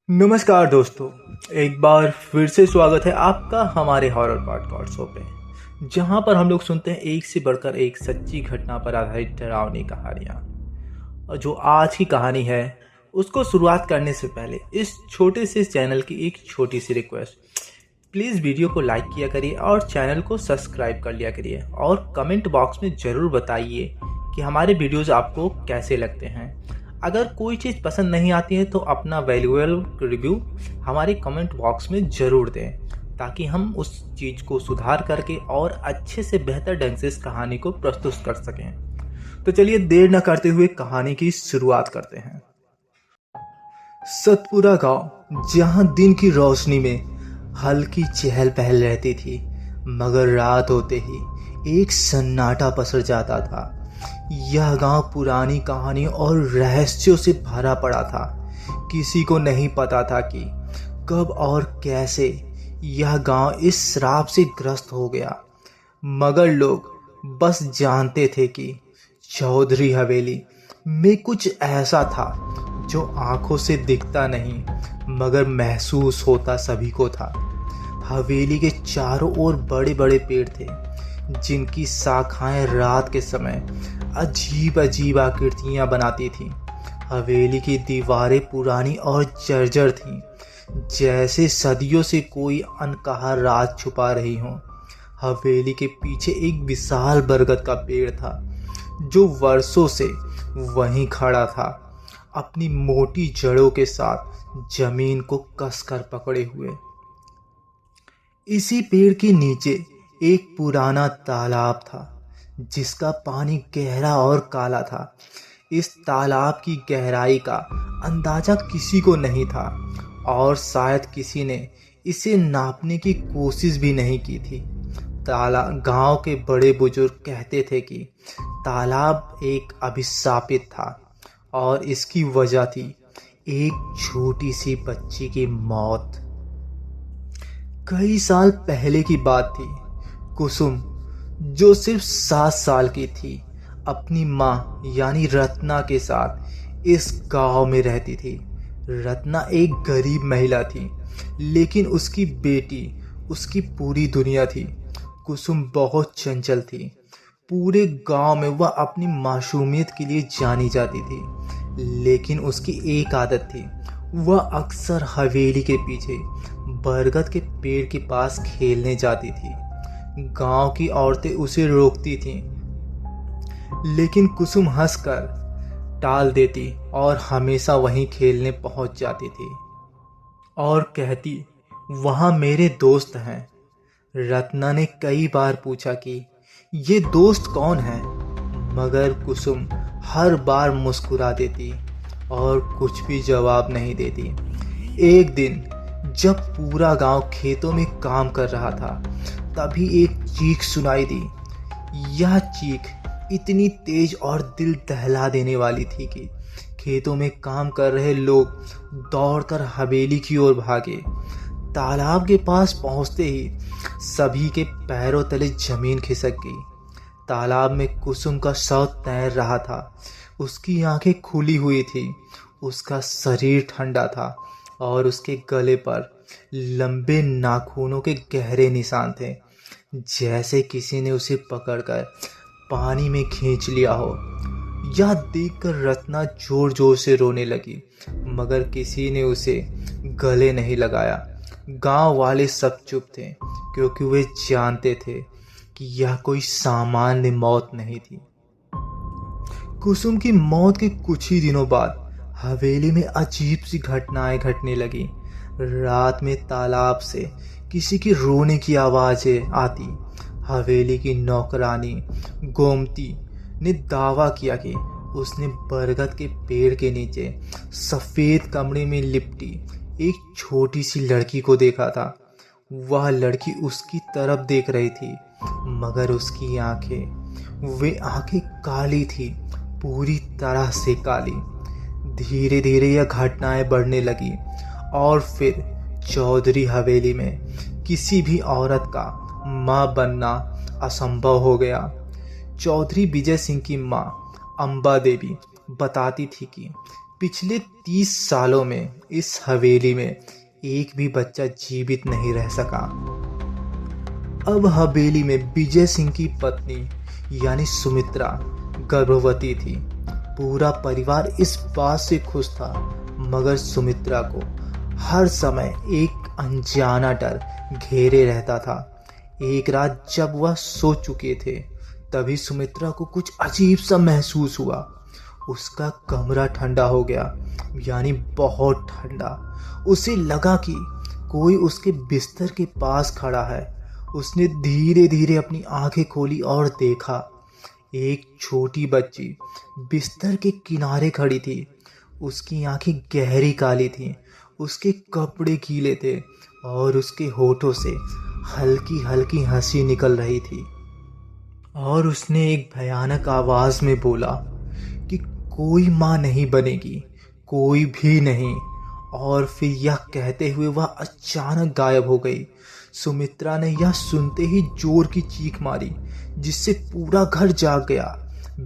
नमस्कार दोस्तों। एक बार फिर से स्वागत है आपका हमारे हॉरर पॉडकास्ट शो पे, जहां पर हम लोग सुनते हैं एक से बढ़कर एक सच्ची घटना पर आधारित डरावनी कहानियां। और जो आज की कहानी है उसको शुरुआत करने से पहले इस छोटे से चैनल की एक छोटी सी रिक्वेस्ट, प्लीज़ वीडियो को लाइक किया करिए और चैनल को सब्सक्राइब कर लिया करिए और कमेंट बॉक्स में ज़रूर बताइए कि हमारे वीडियोज़ आपको कैसे लगते हैं। अगर कोई चीज़ पसंद नहीं आती है तो अपना वैल्यूएबल रिव्यू हमारे कमेंट बॉक्स में ज़रूर दें, ताकि हम उस चीज़ को सुधार करके और अच्छे से बेहतर ढंग से इस कहानी को प्रस्तुत कर सकें। तो चलिए देर न करते हुए कहानी की शुरुआत करते हैं। सतपुरा गांव, जहां दिन की रोशनी में हल्की चहल पहल रहती थी, मगर रात होते ही एक सन्नाटा पसर जाता था। यह गांव पुरानी कहानी और रहस्यों से भरा पड़ा था। किसी को नहीं पता था कि कब और कैसे यह गांव इस श्राप से ग्रस्त हो गया, मगर लोग बस जानते थे कि चौधरी हवेली में कुछ ऐसा था जो आंखों से दिखता नहीं मगर महसूस होता सभी को था। हवेली के चारों ओर बड़े बड़े पेड़ थे, जिनकी शाखाएं रात के समय अजीब अजीब आकृतियां बनाती थीं। हवेली की दीवारें पुरानी और जर्जर थीं, जैसे सदियों से कोई अनकहा राज छुपा रही हो। हवेली के पीछे एक विशाल बरगद का पेड़ था, जो वर्षों से वहीं खड़ा था, अपनी मोटी जड़ों के साथ जमीन को कसकर पकड़े हुए। इसी पेड़ के नीचे एक पुराना तालाब था, जिसका पानी गहरा और काला था। इस तालाब की गहराई का अंदाजा किसी को नहीं था और शायद किसी ने इसे नापने की कोशिश भी नहीं की थी। गांव के बड़े बुजुर्ग कहते थे कि तालाब एक अभिशापित था और इसकी वजह थी एक छोटी सी बच्ची की मौत। कई साल पहले की बात थी। कुसुम, जो सिर्फ 7 साल की थी, अपनी माँ यानी रत्ना के साथ इस गांव में रहती थी। रत्ना एक गरीब महिला थी, लेकिन उसकी बेटी उसकी पूरी दुनिया थी। कुसुम बहुत चंचल थी। पूरे गांव में वह अपनी मासूमियत के लिए जानी जाती थी, लेकिन उसकी एक आदत थी। वह अक्सर हवेली के पीछे बरगद के पेड़ के पास खेलने जाती थी। गांव की औरतें उसे रोकती थीं, लेकिन कुसुम हंसकर टाल देती और हमेशा वहीं खेलने पहुंच जाती थी और कहती, वहां मेरे दोस्त हैं। रत्ना ने कई बार पूछा कि ये दोस्त कौन है, मगर कुसुम हर बार मुस्कुरा देती और कुछ भी जवाब नहीं देती। एक दिन जब पूरा गांव खेतों में काम कर रहा था, तभी एक चीख सुनाई दी। यह चीख इतनी तेज और दिल दहला देने वाली थी कि खेतों में काम कर रहे लोग दौड़कर हवेली की ओर भागे। तालाब के पास पहुंचते ही सभी के पैरों तले जमीन खिसक गई। तालाब में कुसुम का शव तैर रहा था। उसकी आंखें खुली हुई थी, उसका शरीर ठंडा था और उसके गले पर लंबे नाखूनों के गहरे निशान थे, जैसे किसी ने उसे पकड़कर पानी में खींच लिया हो। यह देखकर रत्ना जोर जोर से रोने लगी, मगर किसी ने उसे गले नहीं लगाया। गांव वाले सब चुप थे, क्योंकि वे जानते थे कि यह कोई सामान्य मौत नहीं थी। कुसुम की मौत के कुछ ही दिनों बाद हवेली में अजीब सी घटनाएं घटने लगी। रात में तालाब से किसी की रोने की आवाजें आती। हवेली की नौकरानी गोमती ने दावा किया कि उसने बरगद के पेड़ के नीचे सफेद कमरे में लिपटी एक छोटी सी लड़की को देखा था। वह लड़की उसकी तरफ देख रही थी, मगर उसकी वे आंखें काली थी, पूरी तरह से काली। धीरे धीरे यह घटनाएं बढ़ने लगी और फिर चौधरी हवेली में किसी भी औरत का मां बनना असंभव हो गया। चौधरी विजय सिंह की मां अंबा देवी बताती थी कि पिछले 30 सालों में इस हवेली में एक भी बच्चा जीवित नहीं रह सका। अब हवेली में विजय सिंह की पत्नी यानी सुमित्रा गर्भवती थी। पूरा परिवार इस बात से खुश था, मगर सुमित्रा को हर समय एक अनजाना डर घेरे रहता था। एक रात जब वह सो चुके थे, तभी सुमित्रा को कुछ अजीब सा महसूस हुआ। उसका कमरा ठंडा हो गया, यानी बहुत ठंडा। उसे लगा कि कोई उसके बिस्तर के पास खड़ा है। उसने धीरे धीरे अपनी आंखें खोली और देखा, एक छोटी बच्ची बिस्तर के किनारे खड़ी थी। उसकी आंखें गहरी काली थीं, उसके कपड़े गीले थे और उसके होठों से हल्की हल्की हंसी निकल रही थी। और उसने एक भयानक आवाज में बोला कि कोई माँ नहीं बनेगी, कोई भी नहीं। और फिर यह कहते हुए वह अचानक गायब हो गई। सुमित्रा ने यह सुनते ही जोर की चीख मारी, जिससे पूरा घर जाग गया।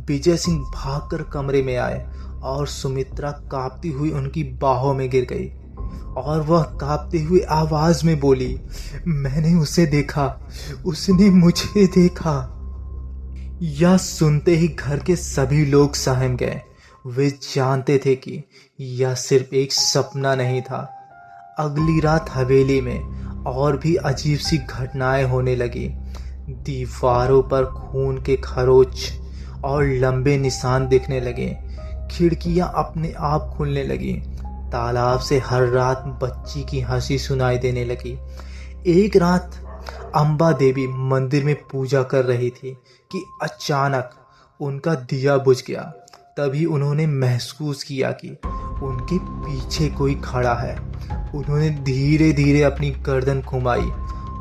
विजय सिंह भागकर कमरे में आए और सुमित्रा कांपती हुई उनकी बाहों में गिर गई। और वह कांपते हुए आवाज में बोली, मैंने उसे देखा, उसने मुझे देखा। यह सुनते ही घर के सभी लोग सहम गए। वे जानते थे कि यह सिर्फ एक सपना नहीं था। अगली रात हवेली में और भी अजीब सी घटनाएं होने लगी। दीवारों पर खून के खरोच और लंबे निशान दिखने लगे। खिड़कियां अपने आप खुलने लगी। तालाब से हर रात बच्ची की हंसी सुनाई देने लगी। एक रात अम्बा देवी मंदिर में पूजा कर रही थी कि अचानक उनका दिया बुझ गया। तभी उन्होंने महसूस किया कि उनके पीछे कोई खड़ा है। उन्होंने धीरे धीरे अपनी गर्दन घुमाई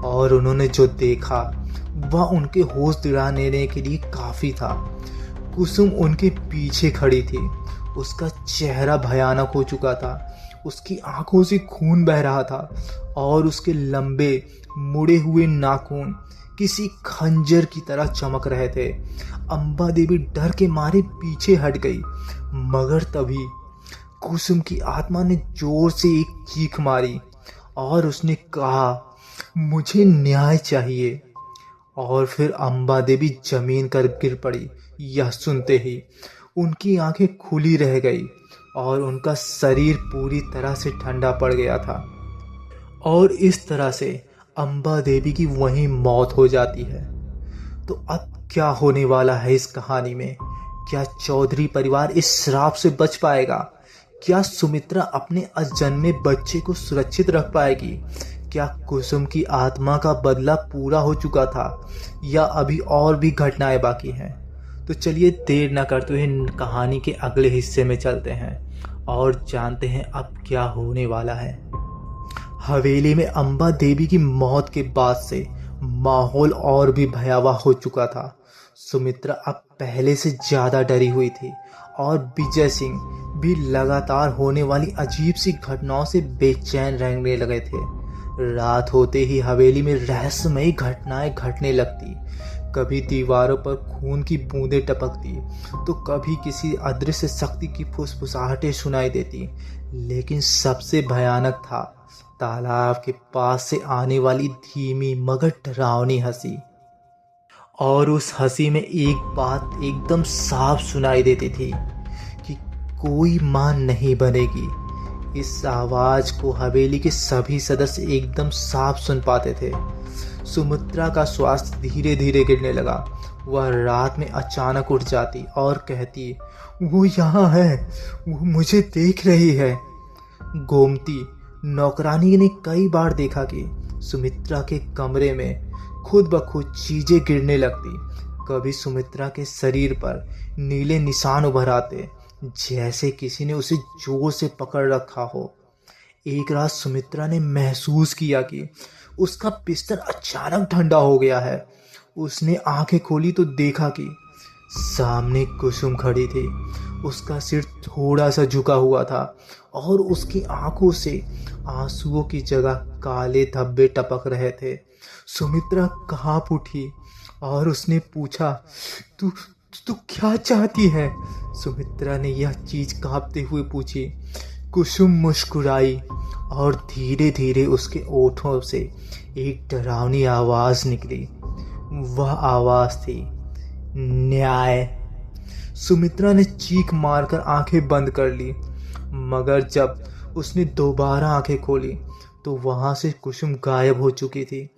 और उन्होंने जो देखा वह उनके होश दिलाने के लिए काफ़ी था। कुसुम उनके पीछे खड़ी थी। उसका चेहरा भयानक हो चुका था। उसकी आंखों से खून बह रहा था और उसके लंबे मुड़े हुए नाखून किसी खंजर की तरह चमक रहे थे। अम्बा देवी डर के मारे पीछे हट गई, मगर तभी कुसुम की आत्मा ने जोर से एक चीख मारी और उसने कहा, मुझे न्याय चाहिए। और फिर अम्बा देवी जमीन पर गिर पड़ी। यह सुनते ही उनकी आंखें खुली रह गई और उनका शरीर पूरी तरह से ठंडा पड़ गया था। और इस तरह से अम्बा देवी की वहीं मौत हो जाती है। तो अब क्या होने वाला है इस कहानी में? क्या चौधरी परिवार इस श्राप से बच पाएगा? क्या सुमित्रा अपने अजन्मे बच्चे को सुरक्षित रख पाएगी? क्या कुसुम की आत्मा का बदला पूरा हो चुका था या अभी और भी घटनाएं बाकी हैं? तो चलिए देर न करते हुए कहानी के अगले हिस्से में चलते हैं और जानते हैं अब क्या होने वाला है। हवेली में अम्बा देवी की मौत के बाद से माहौल और भी भयावह हो चुका था। सुमित्रा अब पहले से ज़्यादा डरी हुई थी और विजय सिंह भी लगातार होने वाली अजीब सी घटनाओं से बेचैन रहने लगे थे। रात होते ही हवेली में रहस्यमयी घटनाएं घटने लगती। कभी दीवारों पर खून की बूंदें टपकती तो कभी किसी अदृश्य शक्ति की फुसफुसाहटें सुनाई देती। लेकिन सबसे भयानक था तालाब के पास से आने वाली धीमी मगर डरावनी हंसी। और उस हंसी में एक बात एकदम साफ सुनाई देती थी कि कोई मां नहीं बनेगी। इस आवाज को हवेली के सभी सदस्य एकदम साफ सुन पाते थे। सुमित्रा का श्वास धीरे धीरे गिरने लगा। वह रात में अचानक उठ जाती और कहती, वो यहाँ है, वो मुझे देख रही है। गोमती नौकरानी ने कई बार देखा कि सुमित्रा के कमरे में खुद ब खुद चीजें गिरने लगती। कभी सुमित्रा के शरीर पर नीले निशान उभर आते, जैसे किसी ने उसे जोर से पकड़ रखा हो। एक रात सुमित्रा ने महसूस किया कि उसका बिस्तर अचानक ठंडा हो गया है। उसने आंखें खोली तो देखा कि सामने कुसुम खड़ी थी। उसका सिर थोड़ा सा झुका हुआ था और उसकी आंखों से आंसुओं की जगह काले धब्बे टपक रहे थे। सुमित्रा कांप उठी और उसने पूछा, तू तू क्या चाहती है? सुमित्रा ने यह चीज कांपते हुए पूछी। कुसुम मुस्कुराई और धीरे धीरे उसके ओठों से एक डरावनी आवाज निकली। वह आवाज थी न्याय। सुमित्रा ने चीख मारकर आंखें बंद कर ली, मगर जब उसने दोबारा आंखें खोली तो वहां से कुसुम गायब हो चुकी थी।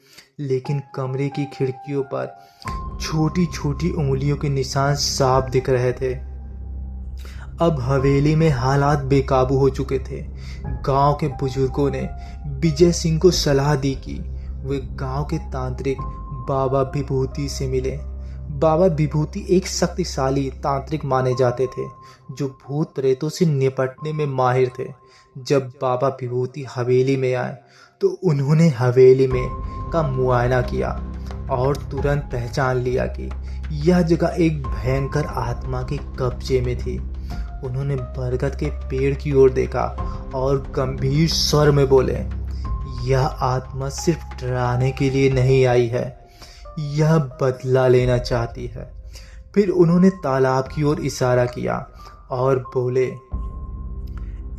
लेकिन कमरे की खिड़कियों पर छोटी छोटी उंगलियों के निशान साफ दिख रहे थे। अब हवेली में हालात बेकाबू हो चुके थे। गांव के बुजुर्गों ने विजय सिंह को सलाह दी कि वे गांव के तांत्रिक बाबा विभूति से मिले। बाबा विभूति एक शक्तिशाली तांत्रिक माने जाते थे जो भूत प्रेतों से निपटने में माहिर थे। जब बाबा विभूति हवेली में आए तो उन्होंने हवेली में का मुआयना किया और तुरंत पहचान लिया कि यह जगह एक भयंकर आत्मा के कब्जे में थी। उन्होंने बरगद के पेड़ की ओर देखा और गंभीर स्वर में बोले, यह आत्मा सिर्फ डराने के लिए नहीं आई है, यह बदला लेना चाहती है। फिर उन्होंने तालाब की ओर इशारा किया और बोले,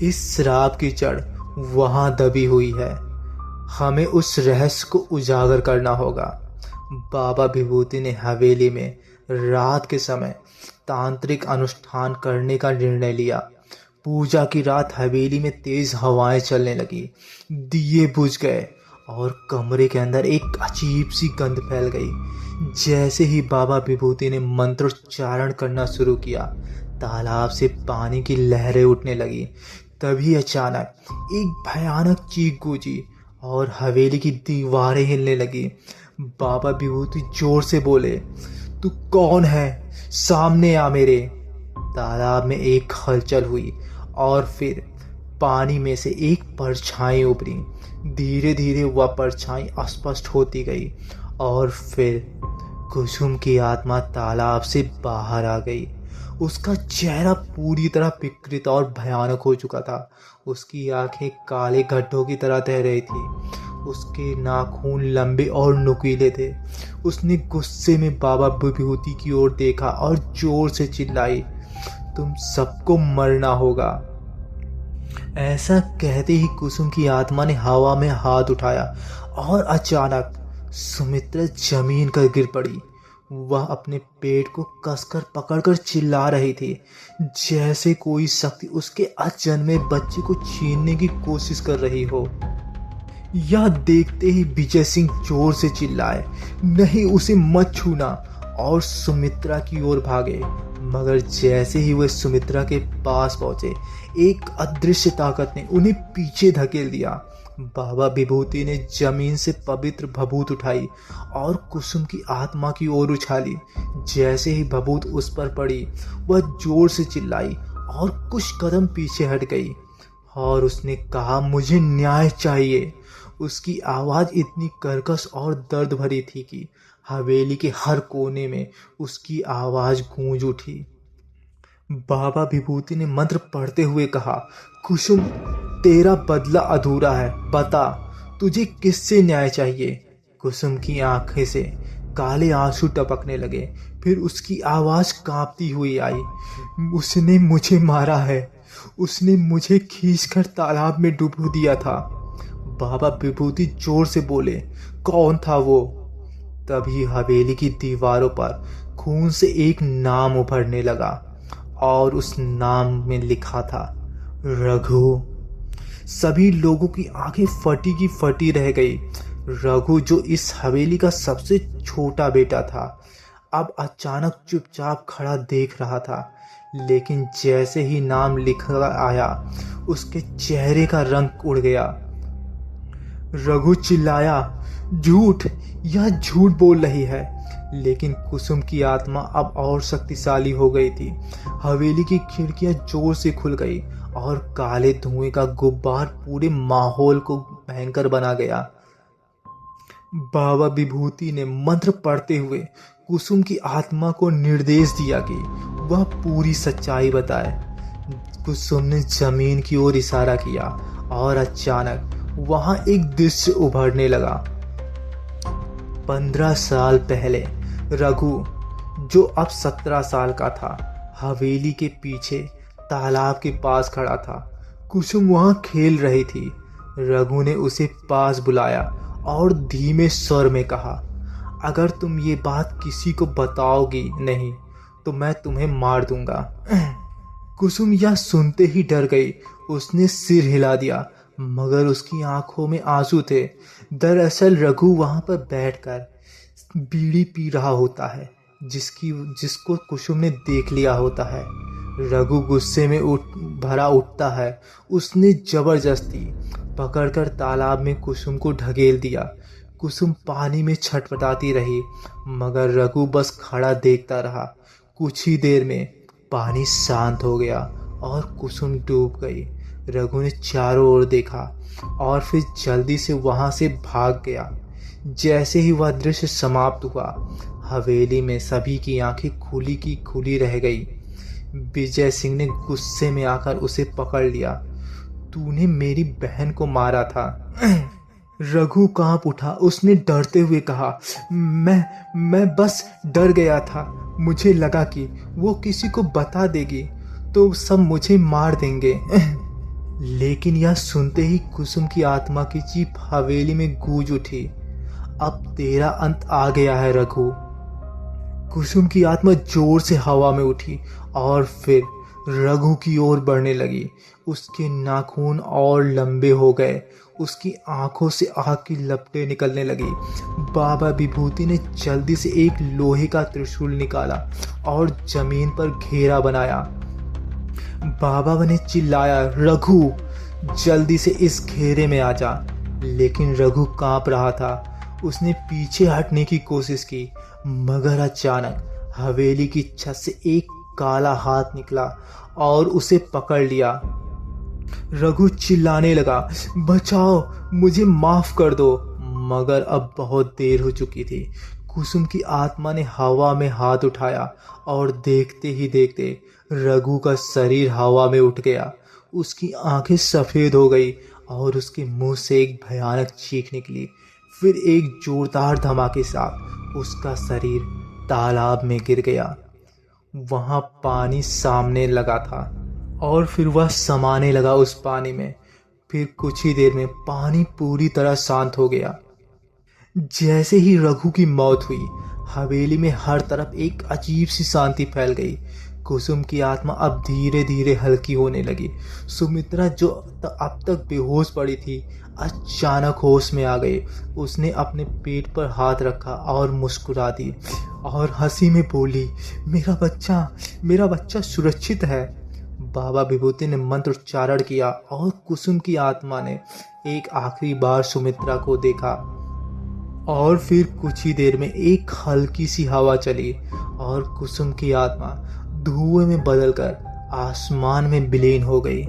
इस शराब की जड़ वहां दबी हुई है, हमें उस रहस्य को उजागर करना होगा। बाबा विभूति ने हवेली में रात के समय तांत्रिक अनुष्ठान करने का निर्णय लिया। पूजा की रात हवेली में तेज हवाएं चलने लगी, दिए बुझ गए और कमरे के अंदर एक अजीब सी गंध फैल गई। जैसे ही बाबा विभूति ने मंत्रोच्चारण करना शुरू किया, तालाब से पानी की लहरें उठने लगी। तभी अचानक एक भयानक चीख गूंजी और हवेली की दीवारें हिलने लगी। बाबा विभूति जोर से बोले, तू कौन है? सामने आ मेरे। तालाब में एक हलचल हुई और फिर पानी में से एक परछाई उभरी। धीरे धीरे वह परछाई स्पष्ट होती गई और फिर कुसुम की आत्मा तालाब से बाहर आ गई। उसका चेहरा पूरी तरह विकृत और भयानक हो चुका था। उसकी आंखें काले गड्ढों की तरह तह रही थी। उसके नाखून लंबे और नुकीले थे। उसने गुस्से में बाबा विभूति की ओर देखा और जोर से चिल्लाई, तुम सबको मरना होगा। ऐसा कहते ही कुसुम की आत्मा ने हवा में हाथ उठाया और अचानक सुमित्रा जमीन पर गिर पड़ी। वह अपने पेट को कसकर पकड़कर चिल्ला रही थी, जैसे कोई शक्ति उसके अजन्मे बच्चे को छीनने की कोशिश कर रही हो। यह देखते ही विजय सिंह जोर से चिल्लाए, नहीं, उसे मत छूना, और सुमित्रा की ओर भागे। मगर जैसे ही वे सुमित्रा के पास पहुंचे, एक अदृश्य ताकत ने उन्हें पीछे धकेल दिया। बाबा विभूति ने जमीन से पवित्र भभूत उठाई और कुसुम की आत्मा की ओर उछाली। जैसे ही भभूत उस पर पड़ी, वह जोर से चिल्लाई और कुछ कदम पीछे हट गई और उसने कहा, मुझे न्याय चाहिए। उसकी आवाज इतनी कर्कश और दर्द भरी थी कि हवेली के हर कोने में उसकी आवाज गूंज उठी। बाबा विभूति ने मंत्र पढ़ते हुए कहा, कुसुम, तेरा बदला अधूरा है, बता तुझे किससे न्याय चाहिए। कुसुम की आंखें से काले आंसू टपकने लगे। फिर उसकी आवाज कांपती हुई आई, उसने मुझे मारा है, उसने मुझे खींचकर तालाब में डुबो दिया था। बाबा विभूति जोर से बोले, कौन था वो? तभी हवेली की दीवारों पर खून से एक नाम उभरने लगा और उस नाम में लिखा था, रघु। सभी लोगों की आंखें फटी की फटी रह गई। रघु, जो इस हवेली का सबसे छोटा बेटा था, अब अचानक चुपचाप खड़ा देख रहा था। लेकिन जैसे ही नाम लिखा आया, उसके चेहरे का रंग उड़ गया। रघु चिल्लाया, झूठ, यह झूठ बोल रही है। लेकिन कुसुम की आत्मा अब और शक्तिशाली हो गई थी। हवेली की खिड़कियां जोर से खुल गई और काले धुएं का गुब्बार पूरे माहौल को भयंकर बना गया। बाबा विभूति ने मंत्र पढ़ते हुए कुसुम की आत्मा को निर्देश दिया कि वह पूरी सच्चाई बताए। कुसुम ने जमीन की ओर इशारा किया और अचानक वहां एक दृश्य उभरने लगा। 15 साल पहले रघु जो अब 17 साल का था, हवेली के पीछे तालाब के पास खड़ा था। कुसुम वहां खेल रही थी। रघु ने उसे पास बुलाया और धीमे स्वर में कहा, अगर तुम ये बात किसी को बताओगी नहीं तो मैं तुम्हें मार दूंगा। कुसुम यह सुनते ही डर गई। उसने सिर हिला दिया, मगर उसकी आंखों में आंसू थे। दरअसल रघु वहां पर बैठकर बीड़ी पी रहा होता है, जिसको कुसुम ने देख लिया होता है। रघु गुस्से में भरा उठता है। उसने जबरदस्ती पकड़कर तालाब में कुसुम को ढकेल दिया। कुसुम पानी में छटपटाती रही, मगर रघु बस खड़ा देखता रहा। कुछ ही देर में पानी शांत हो गया और कुसुम डूब गई। रघु ने चारों ओर देखा और फिर जल्दी से वहां से भाग गया। जैसे ही वह दृश्य समाप्त हुआ, हवेली में सभी की आंखें खुली की खुली रह गई। विजय सिंह ने गुस्से में आकर उसे पकड़ लिया। तूने मेरी बहन को मारा था। रघु कांप उठा। उसने डरते हुए कहा, मैं बस डर गया था। मुझे लगा कि वो किसी को बता देगी तो सब मुझे मार देंगे। लेकिन यह सुनते ही कुसुम की आत्मा की चीख हवेली में गूंज उठी। अब तेरा अंत आ गया है रघु। कुसुम की आत्मा जोर से हवा में उठी और फिर रघु की ओर बढ़ने लगी। उसके नाखून और लंबे हो गए। उसकी आंखों से आग की लपटें निकलने लगी। बाबा विभूति ने जल्दी से एक लोहे का त्रिशूल निकाला और जमीन पर घेरा बनाया। बाबा ने चिल्लाया, रघु जल्दी से इस घेरे में आ जा। लेकिन रघु कांप रहा था। उसने पीछे हटने की कोशिश की, मगर अचानक हवेली की छत से एक काला हाथ निकला और उसे पकड़ लिया। रघु चिल्लाने लगा, बचाओ, मुझे माफ कर दो। मगर अब बहुत देर हो चुकी थी। कुसुम की आत्मा ने हवा में हाथ उठाया और देखते ही देखते रघु का शरीर हवा में उठ गया। उसकी आंखें सफेद हो गई और उसके मुंह से एक भयानक चीख निकली। फिर एक जोरदार धमाके के साथ उसका शरीर तालाब में गिर गया। वहां पानी सामने लगा था और फिर वह समाने लगा उस पानी में। फिर कुछ ही देर में पानी पूरी तरह शांत हो गया। जैसे ही रघु की मौत हुई, हवेली में हर तरफ एक अजीब सी शांति फैल गई। कुसुम की आत्मा अब धीरे धीरे हल्की होने लगी। सुमित्रा, जो अब तक बेहोश पड़ी थी, अचानक होश में आ गई। उसने अपने पेट पर हाथ रखा और मुस्कुरा दी और हंसी में बोली, मेरा बच्चा सुरक्षित है। बाबा विभूति ने मंत्र उच्चारण किया और कुसुम की आत्मा ने एक आखिरी बार सुमित्रा को देखा। और फिर कुछ ही देर में एक हल्की सी हवा चली और कुसुम की आत्मा धुएं में बदलकर आसमान में विलीन हो गई।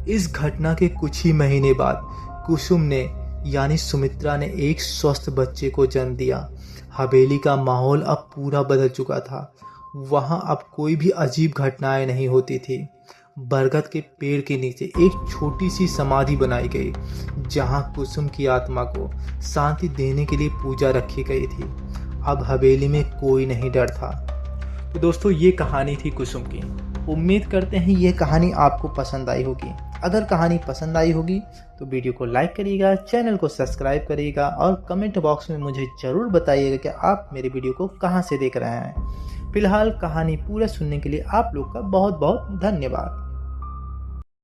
इस घटना के कुछ ही महीने बाद कुसुम ने यानी सुमित्रा ने एक स्वस्थ बच्चे को जन्म दिया। हवेली का माहौल अब पूरा बदल चुका था। वहां अब कोई भी अजीब घटनाएं नहीं होती थी। बरगद के पेड़ के नीचे एक छोटी सी समाधि बनाई गई, जहां कुसुम की आत्मा को शांति देने के लिए पूजा रखी गई थी। अब हवेली में कोई नहीं डर था। तो दोस्तों, ये कहानी थी कुसुम की। उम्मीद करते हैं ये कहानी आपको पसंद आई होगी। अगर कहानी पसंद आई होगी तो वीडियो को लाइक करिएगा, चैनल को सब्सक्राइब करिएगा और कमेंट बॉक्स में मुझे ज़रूर बताइएगा कि आप मेरे वीडियो को कहाँ से देख रहे हैं। फिलहाल कहानी पूरा सुनने के लिए आप लोग का बहुत बहुत धन्यवाद।